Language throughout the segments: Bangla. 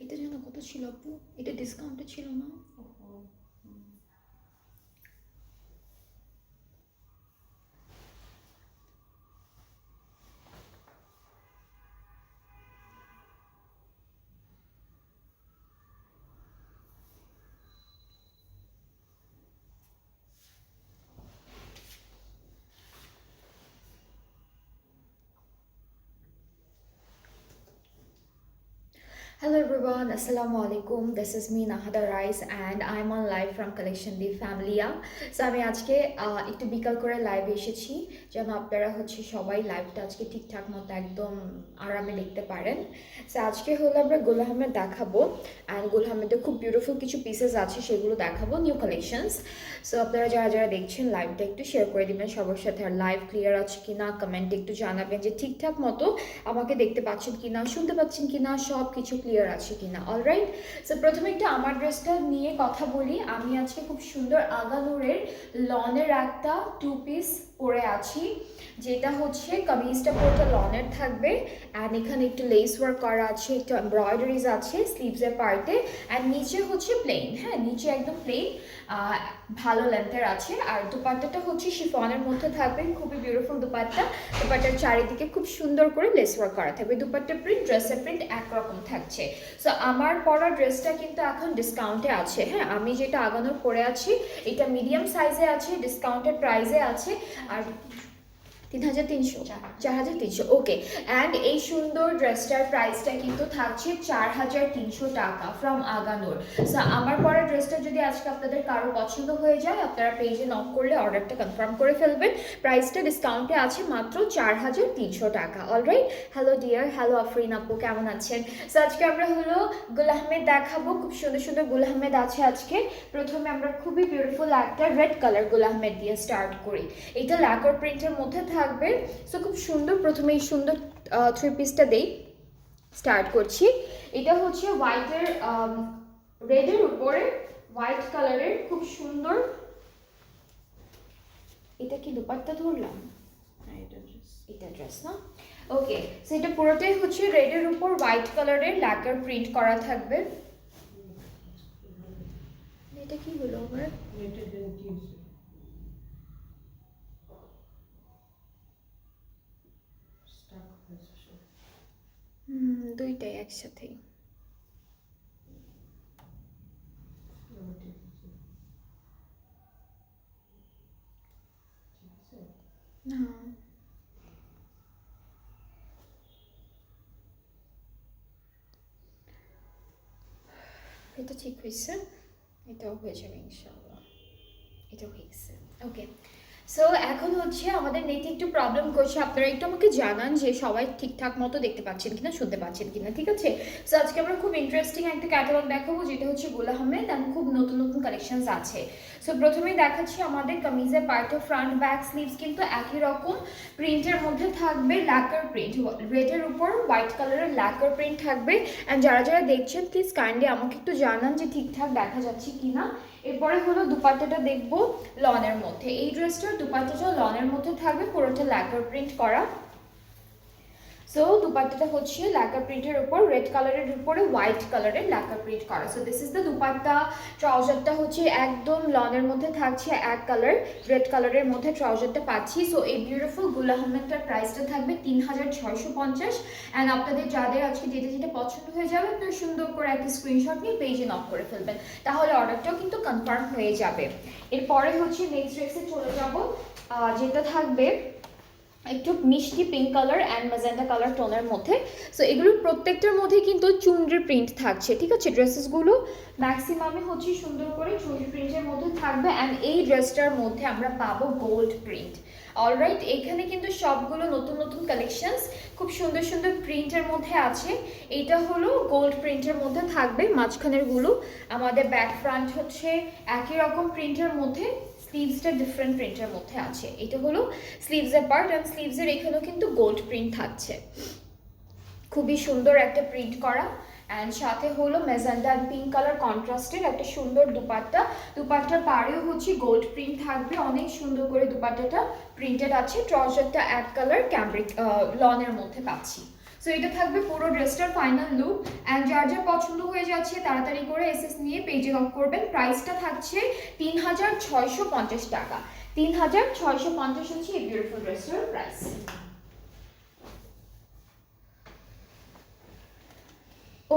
এটা যেন কত ছিল আপু? এটা ডিসকাউন্টে ছিল না? Hello everyone, Assalamu alaikum. This is me Nahada Rice and I'm on live from Collection D Familia. So আমি আজকে একটু বিকাল করে লাইভে এসেছি যেন আপনারা হচ্ছে সবাই লাইভটা আজকে ঠিকঠাক মতো একদম আরামে দেখতে পারেন। সো আজকে হলো আমরা গুল আহমেদ দেখাবো অ্যান্ড গুল আহমেদের খুব বিউটিফুল কিছু পিসেস আছে সেগুলো দেখাবো, নিউ কালেকশনস। সো আপনারা যারা যারা দেখছেন লাইভটা একটু শেয়ার করে দিবেন সবার সাথে, আর লাইভ ক্লিয়ার আছে কিনা কমেন্টে একটু জানাবেন যে ঠিকঠাক মতো আমাকে দেখতে পাচ্ছেন কিনা, শুনতে পাচ্ছেন কিনা, সব কিছু ক্লিয়ার আছে কিনা। অলরাইট, সো প্রথমে একটু আমার ড্রেসটা নিয়ে কথা বলি। আমি আজকে খুব সুন্দর আগানুরের লনের একটা টু পিস পরে আছি, যেটা হচ্ছে কামিজটা পুরোটা লনের থাকবে অ্যান্ড এখানে একটু লেস ওয়ার্ক করা আছে, একটু এমব্রয়ডারিজ আছে স্লিভসের পার্টে অ্যান্ড নিচে হচ্ছে প্লেন, হ্যাঁ নিচে একদম প্লেন, ভালো লেন্থের আছে। আর দুপাট্টাটা হচ্ছে শিফনের মধ্যে থাকবে, খুবই বিউটিফুল দুপাট্টা। দুপাট্টার চারিদিকে খুব সুন্দর করে লেস ওয়ার্ক করা থাকবে। দুপাট্টার প্রিন্ট, ড্রেসের প্রিন্ট একরকম থাকছে। সো আমার পরা ড্রেসটা কিন্তু এখন ডিসকাউন্টে আছে, হ্যাঁ আমি যেটা আগানোর পরে আছি এটা মিডিয়াম সাইজে আছে, ডিসকাউন্টেড প্রাইসে আছে। আর 3300, 4300, ওকে। অ্যান্ড এই সুন্দর ড্রেসটার প্রাইসটা কিন্তু থাকছে 4300 টাকা ফ্রম আগানোর। সো আমার পরা ড্রেসটা যদি আজকে আপনাদের কারো পছন্দ হয়ে যায় আপনারা পেজে নক করলে অর্ডারটা কনফার্ম করে ফেলবেন। প্রাইসটা ডিসকাউন্টে আছে মাত্র 4300 টাকা। Alright, hello dear, hello Afrin আপু, কেমন আছেন? সো আজকে আমরা হলো গুল আহমেদ দেখাবো, খুব সুন্দর সুন্দর গুল আহমেদ আছে আজকে। প্রথমে আমরা খুবই বিউটিফুল একটা রেড কালার গুল আহমেদ দিয়ে স্টার্ট করি। এটা ল্যাকার প্রিন্টের মধ্যে থাকবে। সো খুব সুন্দর, প্রথমে এই সুন্দর থ্রি পিসটা দেই, স্টার্ট করছি। এটা হচ্ছে হোয়াইটের রেডের উপরে হোয়াইট কালারের খুব সুন্দর। এটা কি দুপাট্টা ধরলাম? এটা ড্রেস না, ওকে। সো এটা পুরোটাই হচ্ছে রেডের উপর হোয়াইট কালারের ল্যাকার প্রিন্ট করা থাকবে। এটা কি হলো আমার? দুইটাই একসাথেই। না, এটা ঠিক হয়েছে, এটাও হয়ে যাবে ইনশাআল্লাহ, এটাও হয়ে গেছে, ওকে। সো এখন হচ্ছে আমাদের নেটে একটু প্রবলেম করছে, আপনারা একটু আমাকে জানান যে সবাই ঠিকঠাক মতো দেখতে পাচ্ছেন কিনা, শুনতে পাচ্ছেন কিনা, ঠিক আছে? সো আজকে আমরা খুব ইন্টারেস্টিং একটা ক্যাটালগ দেখাবো যেটা হচ্ছে গুল আহমেদ এবং খুব নতুন নতুন কালেকশনস আছে। সো প্রথমেই দেখাচ্ছি আমাদের কামিজের পার্ট, ফ্রন্ট ব্যাক স্লিভস কিন্তু একই রকম প্রিন্টের মধ্যে থাকবে, ল্যাকার প্রিন্ট, রেডের উপর হোয়াইট কালারের ল্যাকার প্রিন্ট থাকবে। অ্যান্ড যারা যারা দেখছেন প্লিজ কাইন্ডলি আমাকে একটু জানান যে ঠিকঠাক দেখা যাচ্ছে কিনা। এরপরে হলো দুপাট্টাটা দেখবো লনের মধ্যে। এই ড্রেসটার দুপাট্টাটা লনের মধ্যে থাকবে, পুরোটা ল্যাকার প্রিন্ট করা। সো দুপাট্টাটা হচ্ছে ল্যাকার প্রিন্টের উপর রেড কালারের উপরে হোয়াইট কালারের ল্যাকার প্রিন্ট করা। So this is the dupatta. ট্রাউজারটা হচ্ছে একদম লনের মধ্যে থাকছে, এক কালার রেড কালারের মধ্যে ট্রাউজারটা পাচ্ছি। সো এই বিউটিফুল গুল আহমেদটার প্রাইসটা থাকবে 3650। অ্যান্ড আপনাদের যাদের আজকে যেটা যেটা পছন্দ হয়ে যাবে আপনারা সুন্দর করে একটা স্ক্রিনশট নিয়ে পেজে নক করে ফেলবেন, তাহলে অর্ডারটাও কিন্তু কনফার্ম হয়ে যাবে। এরপরে হচ্ছে নেক্সট ড্রেসে চলে যাব, যেটা থাকবে একটু মিষ্টি pink colour and magenta colour টোনের মধ্যে। সো এগুলোর প্রত্যেকটার মধ্যে কিন্তু চুনরি প্রিন্ট থাকছে, ঠিক আছে? ড্রেসেসগুলো ম্যাক্সিমামই হচ্ছে সুন্দর করে চুনরি প্রিন্টের মধ্যে থাকবে অ্যান্ড এই ড্রেসটার মধ্যে আমরা পাবো গোল্ড প্রিন্ট। অলরাইট, এখানে কিন্তু সবগুলো নতুন নতুন কালেকশনস খুব সুন্দর সুন্দর প্রিন্টের মধ্যে আছে। এইটা হলো গোল্ড প্রিন্টের মধ্যে থাকবে, মাঝখানের গুলো আমাদের ব্যাক ফ্রন্ট হচ্ছে একই রকম প্রিন্টের মধ্যে, স্লিভসটা ডিফারেন্ট প্রিন্টের মধ্যে আছে। এটা হলো স্লিভসের পার্ট অ্যান্ড স্লিভসের এখানেও কিন্তু গোল্ড প্রিন্ট থাকছে, খুবই সুন্দর একটা প্রিন্ট করা। অ্যান্ড সাথে হলো ম্যাজেন্টা অ্যান্ড পিঙ্ক কালার কন্ট্রাস্টের একটা সুন্দর দুপাট্টা। দুপাট্টার পাড়েও হচ্ছে গোল্ড প্রিন্ট থাকবে, অনেক সুন্দর করে দুপাট্টাটা প্রিন্টেড আছে। ট্রাউজারটা এক কালার ক্যামব্রিক লনের মধ্যে পাচ্ছি, সো এটা থাকবে পুরো ড্রেসটার ফাইনাল লুক। অ্যান্ড যার যার পছন্দ হয়ে যাচ্ছে তাড়াতাড়ি করে এসএস নিয়ে পেজে লক করবেন। প্রাইসটা থাকছে 3650 টাকা। 3650 হচ্ছে এই বিউটিফুল ড্রেসটার প্রাইস।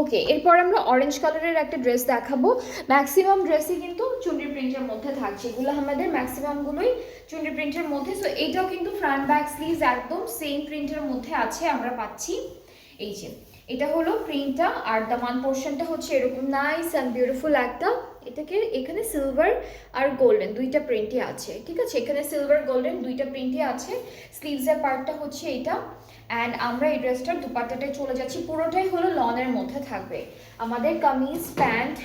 ওকে, এরপর আমরা অরেঞ্জ কালারের একটা ড্রেস দেখাবো। ম্যাক্সিমাম ড্রেসই কিন্তু চুনরি প্রিন্টের মধ্যে থাকছে, এগুলো আমাদের ম্যাক্সিমামগুলোই চুনরি প্রিন্টের মধ্যে। সো এইটাও কিন্তু ফ্রন্ট ব্যাক স্লিভস একদম সেম প্রিন্টের মধ্যে আছে, আমরা পাচ্ছি। এই যে এটা হলো প্রিন্টটা, আর দামান পোর্শনটা হচ্ছে এরকম নাইস অ্যান্ড বিউটিফুল একটা, এটাকে এখানে সিলভার আর গোল্ডেন দুইটা প্রিন্টই আছে, ঠিক আছে, এখানে সিলভার গোল্ডেন দুইটা প্রিন্টই আছে। স্লিভসের পার্টটা হচ্ছে এটা। অ্যান্ড আমরা এই ড্রেসটার দুপাট্টাটায় চলে যাচ্ছি, পুরোটাই হলো লনের মধ্যে থাকবে। আমাদের কামিজ, প্যান্ট,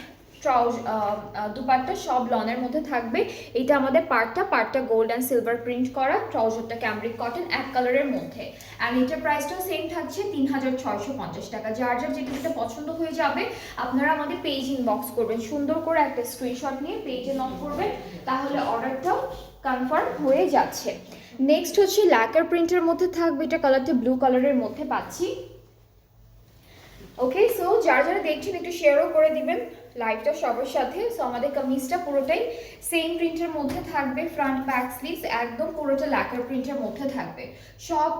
দুপাট্টা সব লনের মধ্যে থাকবে। এটা আমাদের পার্টটা গোল্ড অ্যান্ড সিলভার প্রিন্ট করা, ট্রাউজারটা ক্যামব্রিক কটন এক কালারের মধ্যে। অ্যান্ড এটার প্রাইসটাও সেম থাকছে 3650 টাকা। যার যার যেটা পছন্দ হয়ে যাবে আপনারা আমাদের পেজ ইনবক্স করবেন, সুন্দর করে একটা স্ক্রিনশট নিয়ে পেজে নক করবেন, তাহলে অর্ডারটাও কনফার্ম হয়ে যাচ্ছে। নেক্সট হচ্ছে ল্যাকার প্রিন্টের মধ্যে থাকবে, এটা কালারটা ব্লু কালারের মধ্যে পাচ্ছি। ওকে, সো যারা যারা দেখছেন একটু শেয়ারও করে দিবেন লাইভটা সবার সাথে। সো আমাদের কামিজটা পুরোটাই সেম প্রিন্টের মধ্যে থাকবে, ফ্রন্ট ব্যাক স্লিভস একদম পুরোটা ল্যাকার প্রিন্টের মধ্যে থাকবে। সব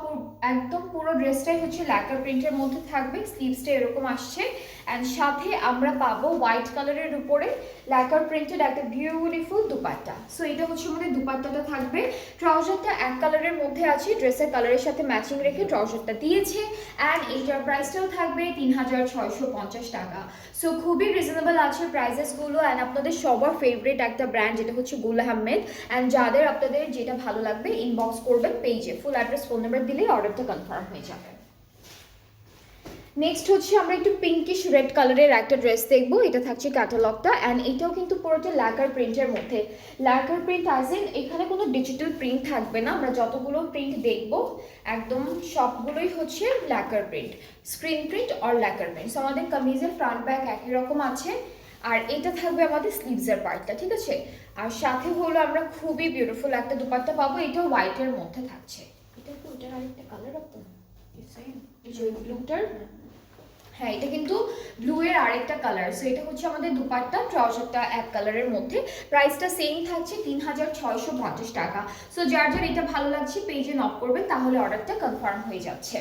একদম পুরো ড্রেসটাই হচ্ছে ল্যাকার প্রিন্টের মধ্যে থাকবে, স্লিভসটা এরকম আসছে। অ্যান্ড সাথে আমরা পাবো হোয়াইট কালারের উপরে ল্যাকার প্রিন্টেড একটা বিউটিফুল দুপাট্টা। সো এটা হচ্ছে আমাদের দুপাট্টাটা থাকবে। ট্রাউজারটা এক কালারের মধ্যে আছে, ড্রেসের কালারের সাথে ম্যাচিং রেখে ট্রাউজারটা দিয়েছে। অ্যান্ড এইটার প্রাইসটাও থাকবে 3650 টাকা। সো খুবই রিজনেবল আছে প্রাইসেসগুলো। অ্যান্ড আপনাদের সবার ফেভারিট একটা ব্র্যান্ড যেটা হচ্ছে গুল আহমেদ। অ্যান্ড যাদের আপনাদের যেটা ভালো লাগবে ইনবক্স করবেন পেজে, ফুল অ্যাড্রেস ফোন নাম্বার দিলেই অর্ডারটা কনফার্ম হয়ে যাবে। নেক্সট হচ্ছে আমরা একটু পিঙ্কিশ রেড কালারের একটা ড্রেস দেখবো, এটা থাকছে ক্যাটালগটা। অ্যান্ড এটাও কিন্তু পুরোটা ল্যাকার প্রিন্টের মধ্যে। ল্যাকার প্রিন্ট অ্যাজ ইন এখানে কোনো ডিজিটাল প্রিন্ট থাকবে না, আমরা যতগুলো প্রিন্ট দেখবো একদম সবগুলোই হচ্ছে ল্যাকার প্রিন্ট, স্ক্রিন প্রিন্ট আর ল্যাকার প্রিন্ট। সো আমাদের কামিজের ফ্রন্ট ব্যাক একই রকম আছে। আর এটা থাকবে আমাদের স্লিভসের পার্টটা, ঠিক আছে। আর সাথে হলো আমরা খুবই বিউটিফুল একটা দুপাট্টা পাবো, এটাও হোয়াইটের মধ্যে থাকছে। এটা তো ওটার আরেকটা কালার আপনার ব্লুটার, হ্যাঁ এটা কিন্তু ব্লু এর আরেকটা কালার। সো এটা হচ্ছে আমাদের দুপাট্টা, ট্রাউজারটা এক কালারের মধ্যে। প্রাইসটা সেম থাকছে 3650 টাকা। সো যার যার এটা ভালো লাগছে পেজে নক করবেন, তাহলে অর্ডারটা কনফার্ম হয়ে যাচ্ছে।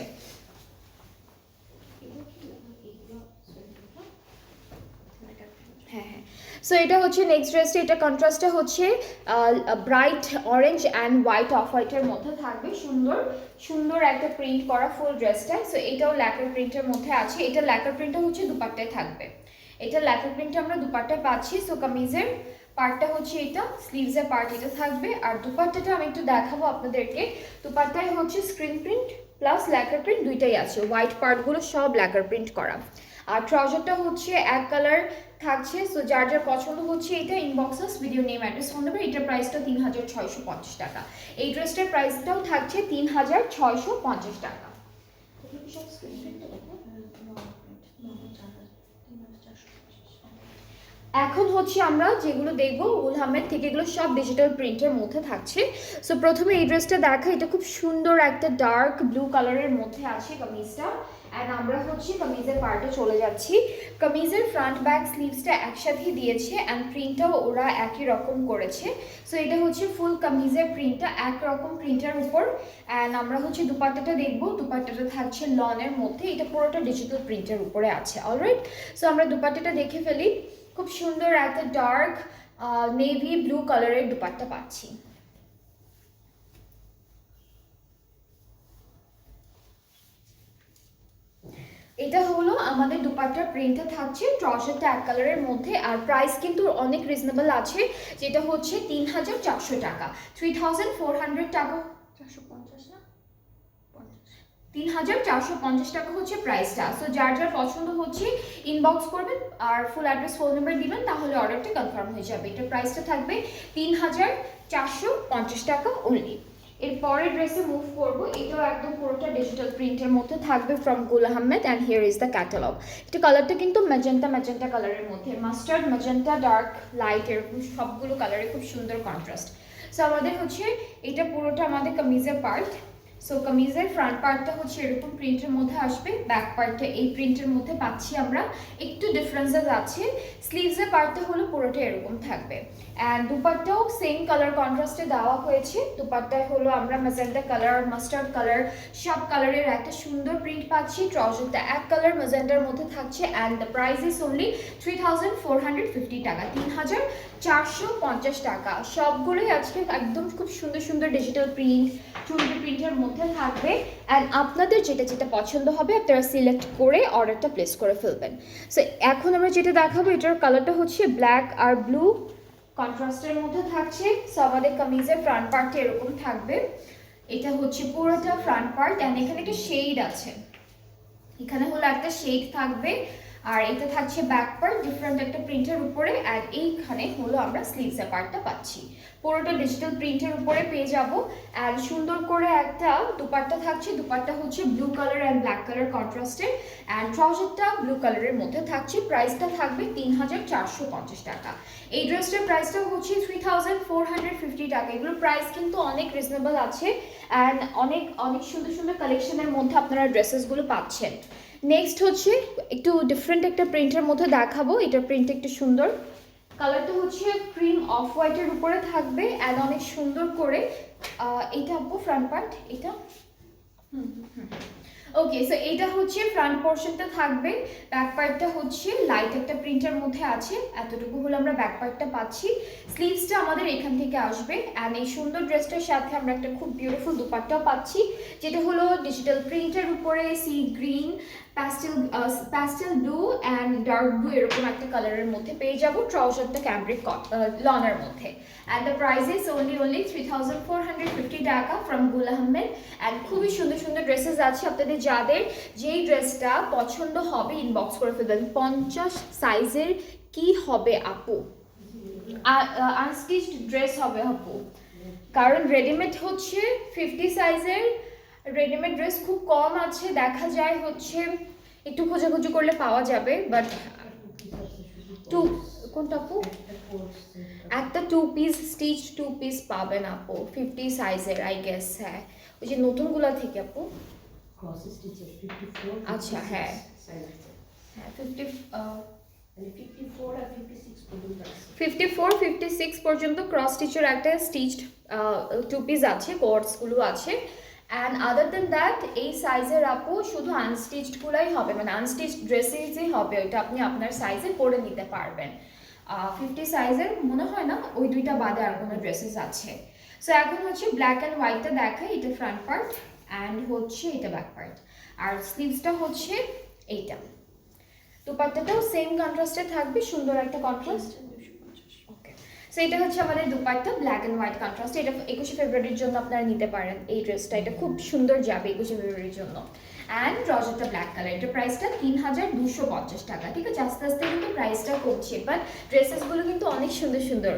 হ্যাঁ হ্যাঁ, সো এটা হচ্ছে নেক্সট ড্রেসটা, এটা কন্ট্রাস্টটা হচ্ছে bright orange and white of হোয়াইটের মধ্যে থাকবে, সুন্দর সুন্দর একটা প্রিন্ট করা ফুল ড্রেসটা। সো এটাও ল্যাকার প্রিন্টের মধ্যে আছে, এটা ল্যাকার প্রিন্টটা হচ্ছে দুপাট্টায় থাকবে, এটা ল্যাকার প্রিন্টটা আমরা দুপাট্টায় পাচ্ছি। সো কামিজের পার্টটা হচ্ছে এটা, স্লিভসের পার্ট এটা থাকবে। আর দুপাট্টাটা আমি একটু দেখাবো আপনাদেরকে, দুপাট্টায় হচ্ছে screen print plus lacquer print দুইটাই আছে, হোয়াইট পার্টগুলো সব ল্যাকার প্রিন্ট করা। আর ট্রাউজারটা হচ্ছে এক কালার থাকছে। সো যার যার পছন্দ হচ্ছে এটা inboxes video name address phone দেবে। এটার প্রাইসটা 3650 টাকা। এই ড্রেসটার প্রাইসটাও থাকছে 3650 টাকা। এখন হচ্ছে আমরা যেগুলো দেখবো গুল আহমেদ থেকে, এগুলো সব ডিজিটাল প্রিন্টের মধ্যে থাকছে। সো প্রথমে এই ড্রেসটা দেখা, এটা খুব সুন্দর একটা ডার্ক ব্লু কালারের মধ্যে আছে কামিজটা। অ্যান্ড আমরা হচ্ছে কামিজের পার্টে চলে যাচ্ছি। কামিজের ফ্রন্ট ব্যাক স্লিভসটা একসাথেই দিয়েছে অ্যান্ড প্রিন্টটাও ওরা একই রকম করেছে। সো এটা হচ্ছে ফুল কামিজের প্রিন্টটা একরকম প্রিন্টের উপর। অ্যান্ড আমরা হচ্ছে দুপাট্টাটা দেখবো, দুপাট্টাটা থাকছে লনের মধ্যে, এটা পুরোটা ডিজিটাল প্রিন্টের উপরে আছে। অলরাইট, সো আমরা দুপাট্টাটা দেখে ফেলি। খুব সুন্দর একটা ডার্ক নেভি ব্লু কালারের দুপাট্টা পাচ্ছি। এটা হলো আমাদের দুপাট্টার প্রিন্টটা থাকছে, ট্রাউজারটা এক কালারের মধ্যে। আর প্রাইস কিন্তু অনেক রিজনেবল আছে, যেটা হচ্ছে 3400 টাকা, 3400 টাকা, 450 না 3450 টাকা হচ্ছে প্রাইসটা। সো যার যার পছন্দ হচ্ছে ইনবক্স করবেন আর ফুল অ্যাড্রেস ফোন নাম্বার দিবেন, তাহলে অর্ডারটা কনফার্ম হয়ে যাবে। এটার প্রাইসটা থাকবে 3450 টাকা অনলি। এর পরের ড্রেসে মুভ করবো, এটাও একদম পুরোটা ডিজিটাল প্রিন্টের মধ্যে থাকবে ফ্রম গুল Ahmed. And here is the catalogue. এটা কালারটা কিন্তু ম্যাজেন্টা কালারের মধ্যে, মাস্টার্ড ম্যাজেন্টা ডার্ক লাইট এরকম সবগুলো কালারে খুব সুন্দর কন্ট্রাস্ট। সো আমাদের হচ্ছে এটা পুরোটা আমাদের কামিজের পার্ট। সো কামিজের ফ্রন্ট পার্টটা হচ্ছে এরকম প্রিন্টের মধ্যে আসবে, ব্যাক পার্টটা এই প্রিন্টের মধ্যে পাচ্ছি আমরা, একটু ডিফারেন্সেস আছে। স্লিভসের পার্টটা হলো পুরোটা এরকম থাকবে। অ্যান্ড দুপাট্টাও সেম কালার কন্ট্রাস্টে দেওয়া হয়েছে। দুপাট্টায় হলো আমরা ম্যাজেন্টা কালার, মাস্টার্ড কালার, সব কালারের একটা সুন্দর প্রিন্ট পাচ্ছি। ট্রাউজারটা এক কালার ম্যাজেন্টার মধ্যে থাকছে। And the price is only 3450 টাকা, 3450 টাকা। সবগুলোই আজকে একদম খুব সুন্দর সুন্দর ডিজিটাল প্রিন্ট, চুনরি প্রিন্টের মধ্যে থাকবে। অ্যান্ড আপনাদের যেটা যেটা পছন্দ হবে আপনারা সিলেক্ট করে অর্ডারটা প্লেস করে ফেলবেন। সো এখন আমরা যেটা দেখাবো এটার কালারটা হচ্ছে ব্ল্যাক আর ব্লু কন্ট্রাস্টের মধ্যে থাকছে। সো আমাদের কামিজের ফ্রন্ট পার্টটা এরকম থাকবে। এটা হচ্ছে পুরোটা ফ্রন্ট পার্ট। অ্যান্ড এখানে একটা শেড আছে, এখানে হলো একটা শেড থাকবে। আর এটা থাকছে ব্যাক পার্ট ডিফারেন্ট একটা প্রিন্টের উপরে। আর এইখানে হলো আমরা স্লিভসের পার্টটা পাচ্ছি, পুরোটা ডিজিটাল প্রিন্টের উপরে পেয়ে যাব। আর সুন্দর করে একটা দুপাট্টা থাকছে, দুপাট্টা হচ্ছে blue colour and black colour কন্ট্রাস্টের। অ্যান্ড ট্রাউজারটা ব্লু কালারের মধ্যে থাকছে। প্রাইসটা থাকবে 3450 টাকা। এই ড্রেসটার প্রাইসটা হচ্ছে 3450 টাকা। এগুলোর প্রাইস কিন্তু অনেক রিজনেবল আছে। অ্যান্ড অনেক অনেক সুন্দর সুন্দর কালেকশনের মধ্যে আপনারা ড্রেসেসগুলো পাচ্ছেন। নেক্সট হচ্ছে একটু ডিফারেন্ট একটা প্রিন্টের মধ্যে দেখাবো। এটার প্রিন্ট একটু সুন্দর, কালারটা হচ্ছে ক্রিম অফ হোয়াইটের উপরে থাকবে। অ্যান্ড অনেক সুন্দর করে এটা আপু ফ্রন্ট পার্ট, এটা ওকে। সো এইটা হচ্ছে ফ্রন্ট পোর্শনটা থাকবে। ব্যাক পার্টটা হচ্ছে লাইট একটা প্রিন্টের মধ্যে আছে, এতটুকু হলো আমরা ব্যাক পার্টটা পাচ্ছি। স্লিভসটা আমাদের এখান থেকে আসবে। অ্যান্ড এই সুন্দর ড্রেসটার সাথে আমরা একটা খুব বিউটিফুল দুপাট্টাও পাচ্ছি, যেটা হলো ডিজিটাল প্রিন্টের উপরে sea green, pastel blue and dark blue এরকম একটা কালারের মধ্যে পেয়ে যাবো। ট্রাউজারটা ক্যামব্রিক লনের মধ্যে। And the price is only 3450 টাকা ফ্রম গুল আহমেদ। অ্যান্ড খুবই সুন্দর সুন্দর ড্রেসেস আছে। আপনাদের যাদের যেই ড্রেসটা পছন্দ হবে ইনবক্স করে ফেলবেন। 50 সাইজের কি হবে আপু? আনস্টিচড ড্রেস হবে আপু, কারণ রেডিমেড হচ্ছে 50 সাইজের রেডিমেড ড্রেস খুব কম আছে, দেখা যায় হচ্ছে একটু খোঁজাখুঁজি করলে পাওয়া যাবে। বাট টু কোনটা আপু? একটা 2 পিস স্টিচ 2 পিস পাবেন আপু 50 সাইজের আই গেস। হ্যাঁ, ওই যে নতুনগুলা থেকে আপু। আচ্ছা হ্যাঁ হ্যাঁ 54 56 পর্যন্ত ক্রস স্টিচের একটা স্টিচড 2 পিস আছে, কোয়ার্টসগুলো আছে। অ্যান্ড আদার দেন দ্যাট এই সাইজের আপু শুধু আনস্টিচডগুলাই হবে, মানে আনস্টিচড ড্রেসেসই হবে, ওইটা আপনি আপনার সাইজে পরে নিতে পারবেন। 50 সাইজের মনে হয় না ওই দুইটা বাদে আর কোনো ড্রেসেস আছে। সো এখন হচ্ছে ব্ল্যাক অ্যান্ড হোয়াইটটা দেখাই। এটা ফ্রন্ট পার্ট অ্যান্ড হচ্ছে এটা ব্যাক পার্ট। আর স্লিভসটা হচ্ছে এইটা। দুপাট্টাটাও সেম কন্ট্রাস্টে থাকবে, সুন্দর একটা কন্ট্রাস্ট। ওকে, সো এটা হচ্ছে আমাদের dupatta black and white contrast. এটা 21শে ফেব্রুয়ারির জন্য আপনারা নিতে পারেন এই ড্রেসটা, এটা খুব সুন্দর যাবে 21শে ফেব্রুয়ারির জন্য। অ্যান্ড ট্রাউজারটা ব্ল্যাক কালার। এটার প্রাইসটা 3250 টাকা। ঠিক আছে, আস্তে আস্তে কিন্তু প্রাইসটা কমছে, বাট ড্রেসেসগুলো কিন্তু অনেক সুন্দর সুন্দর।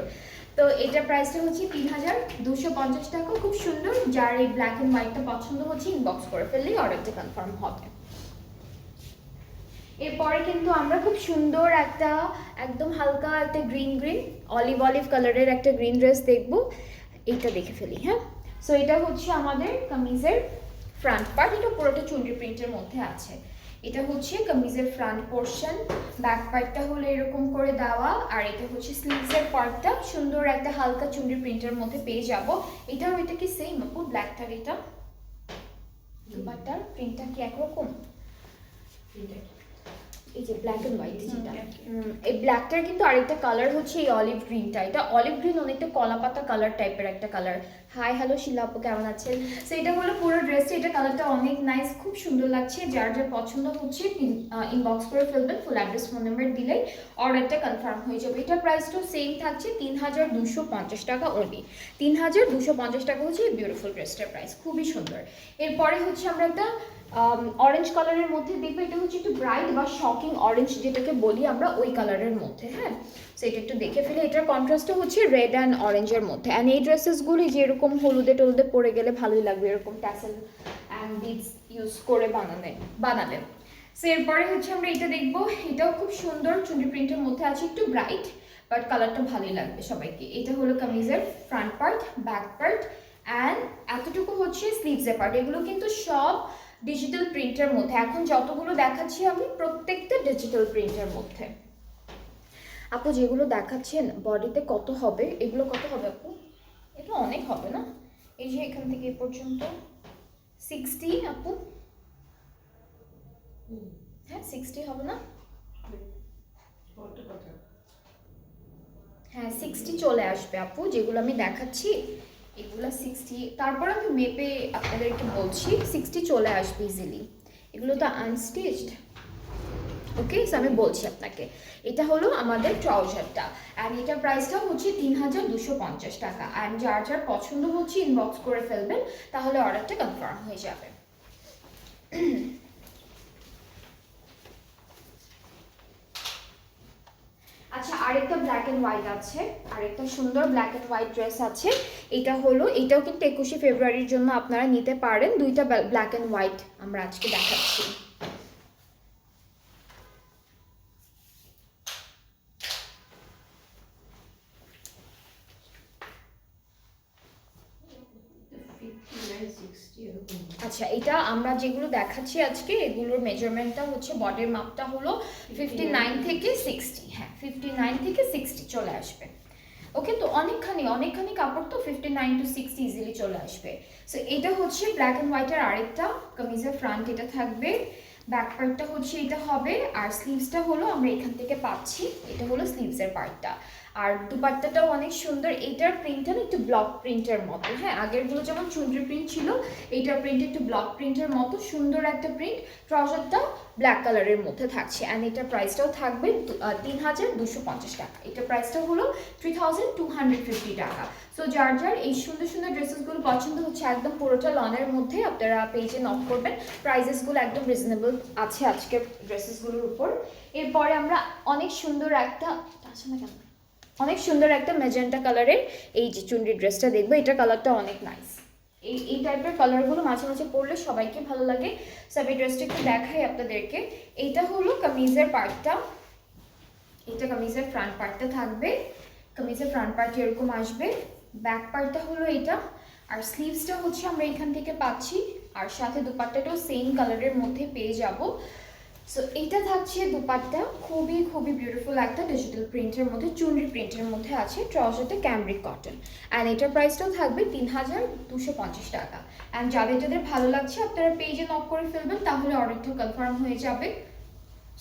তো এটার প্রাইসটা হচ্ছে 3250 টাকা, খুব সুন্দর। যার এই ব্ল্যাক অ্যান্ড হোয়াইটটা পছন্দ হচ্ছে ইনবক্স করে ফেললেই অর্ডারটা কনফার্ম হবে। এরপরে কিন্তু আমরা খুব সুন্দর একটা একদম হালকা একটা গ্রিন অলিভ কালারের একটা গ্রিন ড্রেস দেখব। এইটা দেখে ফেলি। হ্যাঁ, সো এটা হচ্ছে আমাদের কামিজের ফ্রন্ট পার্ট। এটা পুরোটা চুনরি প্রিন্টের মধ্যে আছে। এটা হচ্ছে কামিজের ফ্রন্ট পোর্শন, ব্যাক পার্টটা হলো এরকম করে দেওয়া। আর এটা হচ্ছে স্লিভসের পার্টটা সুন্দর একটা হালকা চুনরি প্রিন্টের মধ্যে পেয়ে যাব। এটাও এটা কি সেম আপু? ব্ল্যাকটার এটা দুপাট্টার প্রিন্টটা কি একরকম? এই যে ব্ল্যাক এন্ড হোয়াইট যেটা, এই ব্ল্যাকটার কিন্তু আরেকটা কালার হচ্ছে এই অলিভ গ্রিনটা। এটা অলিভ গ্রিন অনেকটা কলাপাতা কালার টাইপের একটা কালার। হাই হ্যালো শিলা আপু, কেমন আছেন? সো এটা হলো পুরো ড্রেসটা। এটা কালারটা অনেক নাইস, খুব সুন্দর লাগছে। যার যার পছন্দ হচ্ছে ইনবক্স করে ফেলবেন। ফুল অ্যাড্রেস ফোন নাম্বার দিলেই অর্ডারটা কনফার্ম হয়ে যাবে। এটার প্রাইসটাও সেম থাকছে 3250 টাকা অনলি। 3250 টাকা হচ্ছে এই বিউটিফুল ড্রেসটার প্রাইস, খুবই সুন্দর। এরপরে হচ্ছে আমরা একটা অরেঞ্জ কালারের মধ্যে দেখবো। এটা হচ্ছে একটু ব্রাইট বা শকিং অরেঞ্জ যেটাকে বলি আমরা, ওই কালারের মধ্যে। হ্যাঁ, সো এটা একটু দেখে ফেলে। এটার কন্ট্রাস্টটা হচ্ছে রেড অ্যান্ড অরেঞ্জের মধ্যে। অ্যান্ড এই ড্রেসেসগুলি যেরকম হলুদে টলুদে পরে গেলে ভালোই লাগবে, এরকম ট্যাসেল অ্যান্ড বিডস ইউজ করে বানালে। সো এরপরে হচ্ছে আমরা এটা দেখবো। এটাও খুব সুন্দর চুনরি প্রিন্টের মধ্যে আছে, একটু ব্রাইট বাট কালারটা ভালোই লাগবে সবাইকে। এটা হলো কামিজের front part, back part and এতটুকু হচ্ছে স্লিভসের পার্ট। এগুলো কিন্তু সব ডিজিটাল প্রিন্টের মধ্যে, এখন যতগুলো দেখাচ্ছি আমি প্রত্যেকটা ডিজিটাল প্রিন্টের মধ্যে। আপু যেগুলো দেখাচ্ছেন বডিতে কত হবে, এগুলো কত হবে আপু? এটা অনেক হবে না? এই যে এখান থেকে এ পর্যন্ত 60 আপু, হ্যাঁ 60 হবে না? হ্যাঁ 60 চলে আসবে আপু, যেগুলো আমি দেখাচ্ছি এগুলো 60। তারপর আমি মেপে আপনাদেরকে বলছি 60 চলে আসবে ইজিলি। এগুলো তো আনস্টিচড। ওকে, সো আমি বলছি আপনাকে, এটা হলো আমাদের ট্রাউজারটা অ্যান্ড এটার প্রাইসটা হচ্ছে 3250 টাকা। অ্যান্ড যার যার পছন্দ হচ্ছে ইনবক্স করে ফেলবেন, তাহলে অর্ডারটা কনফার্ম হয়ে যাবে। আচ্ছা, আরেকটা ব্ল্যাক অ্যান্ড হোয়াইট আছে, আরেকটা সুন্দর ব্ল্যাক অ্যান্ড হোয়াইট ড্রেস আছে। এটা হলো, এটাও কিন্তু 21শে ফেব্রুয়ারির জন্য আপনারা নিতে পারেন। দুইটা ব্ল্যাক অ্যান্ড হোয়াইট আমরা আজকে দেখাচ্ছি। আচ্ছা, এটা আমরা যেগুলো দেখাচ্ছি আজকে এগুলোর মেজারমেন্টটা হচ্ছে, বডির মাপটা হলো 59 থেকে 60। হ্যাঁ 59 থেকে 60 চলে আসবে। ওকে, তো অনেকখানি কাপড়, তো 59 টু 60 ইজিলি চলে আসবে। সো এটা হচ্ছে ব্ল্যাক অ্যান্ড হোয়াইটের আরেকটা কামিজের ফ্রন্ট, এটা থাকবে। ব্যাক পার্টটা হচ্ছে এটা হবে, আর স্লিভসটা হলো আমরা এখান থেকে পাচ্ছি, এটা হলো স্লিভসের পার্টটা। আর দুপাট্টাটাও অনেক সুন্দর, এইটার প্রিন্টটা একটু ব্লক প্রিন্টের মতো। হ্যাঁ, আগেরগুলো যেমন চুনরি প্রিন্ট ছিল, এইটার প্রিন্ট একটু ব্লক প্রিন্টের মতো সুন্দর একটা প্রিন্ট। ট্রাউজারটা ব্ল্যাক কালারের মধ্যে থাকছে অ্যান্ড এটার প্রাইসটাও থাকবে 3250 টাকা। এটার প্রাইসটা হলো 3250 টাকা। সো যার যার এই সুন্দর সুন্দর ড্রেসেসগুলো পছন্দ হচ্ছে, একদম পুরোটা লনের মধ্যে, আপনারা পেজে নক করবেন। প্রাইসেসগুলো একদম রিজনেবল আছে আজকের ড্রেসেসগুলোর উপর। এরপরে আমরা অনেক সুন্দর একটা ম্যাজেন্টা কালারের এই যে চুনরি ড্রেসটা দেখবো। এটার কালারটা অনেক নাইস। এই টাইপের কালারগুলো মাঝে মাঝে পরলে সবাইকে ভালো লাগে। সব এই ড্রেসটা একটু দেখাই আপনাদেরকে। এইটা হলো কামিজের পার্টটা, এটা কামিজের ফ্রন্ট পার্টটা থাকবে। কামিজের ফ্রন্ট পার্ট এরকম আসবে, ব্যাক পার্টটা হলো এটা, আর স্লিভসটা হচ্ছে আমরা এখান থেকে পাচ্ছি, আর সাথে দুপাট্টাটাও সেম কালারের মধ্যে পেয়ে যাব। সো এইটা থাকছে দুপাট্টা, খুবই বিউটিফুল একটা ডিজিটাল প্রিন্টের মধ্যে, চুনরি প্রিন্টের মধ্যে আছে। ট্রাউজারটা ক্যামব্রিক কটন অ্যান্ড এটার প্রাইসটাও থাকবে 3250 টাকা। অ্যান্ড যাদের ভালো লাগছে আপনারা পেজে নক করে ফেলবেন, তাহলে অর্ডারটা কনফার্ম হয়ে যাবে।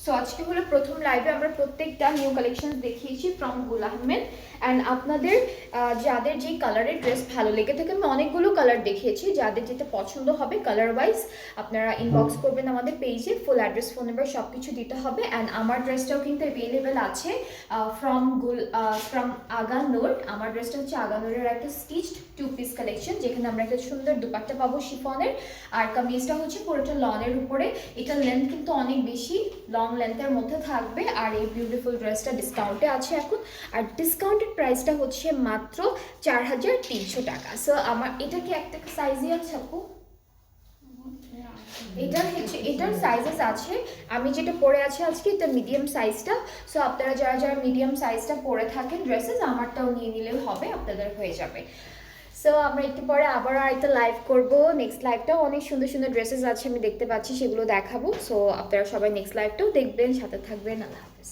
সো আজকে হলো প্রথম লাইভে আমরা প্রত্যেকটা নিউ কালেকশন দেখিয়েছি ফ্রম গুল আহমেদ। অ্যান্ড আপনাদের যাদের যেই কালারের ড্রেস ভালো লেগে থাকে, আমি অনেকগুলো কালার দেখিয়েছি, যাদের যেটা পছন্দ হবে কালার ওয়াইজ আপনারা ইনবক্স করবেন আমাদের পেজে। ফুল অ্যাড্রেস, ফোন নাম্বার সব কিছু দিতে হবে। অ্যান্ড আমার ড্রেসটাও কিন্তু অ্যাভেলেবেল আছে ফ্রম আগানুর। আমার ড্রেসটা হচ্ছে আগানুরের একটা স্টিচড 2 পিস কালেকশন, যেখানে আমরা একটা সুন্দর দুপাট্টা পাবো শিফনের, আর কামিজটা হচ্ছে পুরোটা লনের উপরে। এটা লেন্থ কিন্তু অনেক বেশি লং লেন্থের মধ্যে থাকবে। আর এই বিউটিফুল ড্রেসটা ডিসকাউন্টে আছে এখন, আর ডিসকাউন্টেড প্রাইসটা হচ্ছে মাত্র 4300 টাকা। সো আমার এটা কি একটা সাইজই আছে আপু? এটার সাইজেস আছে, আমি যেটা পরে আছি আজকে এটা মিডিয়াম সাইজটা। সো আপনারা যারা মিডিয়াম সাইজটা পরে থাকেন ড্রেসেস, আমারটাও নিয়ে নিলেও হবে, আপনাদের হয়ে যাবে। সো আমরা একটু পরে আবার আরেকটা লাইভ করব। নেক্সট লাইভটাও অনেক সুন্দর সুন্দর ড্রেসেস আছে আমি দেখতে পাচ্ছি, সেগুলো দেখাবো। সো আপনারা সবাই নেক্সট লাইভটাও দেখবেন, সাথে থাকবেন। আল্লাহ হাফেজ।